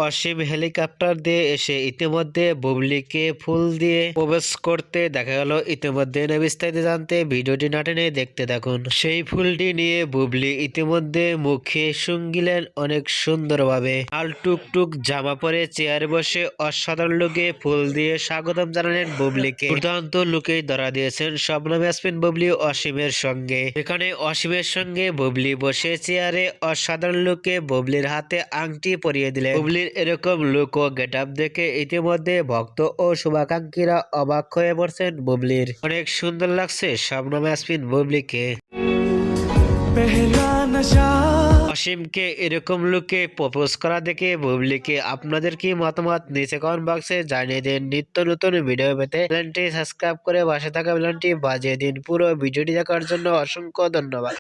অসীম helicopter দিয়ে এসে ইতিমধ্যে বুবলিকে ফুল দিয়ে প্রবেশ করতে দেখা গেল। ইতিমধ্যে বিস্তারিত জানতে ভিডিওটি না টেনে দেখতে থাকুন। সেই ফুলটি নিয়ে বুবলি ইতিমধ্যে মুখে শুঙ্গিলেন অনেক সুন্দরভাবে। লাল টুকটুক জামা পরে চেয়ারে বসে অসাধারণ লুকে ফুল দিয়ে স্বাগতম জানালেন বুবলিকে। দুর্দান্ত লুকেই ধরা দিয়েছেন শবনম ইয়াসমিন বুবলি অসীমের সঙ্গে। এখানে অসীমের সঙ্গে বুবলি বসে চেয়ারে অসাধারণ লুকে বুবলির হাতে আংটি পরিয়ে দিলেন। বুবলির এরকম লুক ও গেট আপ দেখে ইতিমধ্যে ভক্ত ও শুভাকাঙ্ক্ষীরা অবাক হয়ে পড়ছেন বুবলির। অনেক সুন্দর লাগছে শবনম ইয়াসমিন বুবলিকে। অসীমকে এরকম লুকে প্রপোজ করা দেখে বুবলিকে আপনাদের কি মতামত নিচে কমেন্ট বক্সে জানিয়ে দিন। নিত্য নতুন ভিডিও পেতে চ্যানেলটি সাবস্ক্রাইব করে পাশে থাকা বেলটি বাজিয়ে দিন। পুরো ভিডিওটি দেখার জন্য অসংখ্য ধন্যবাদ।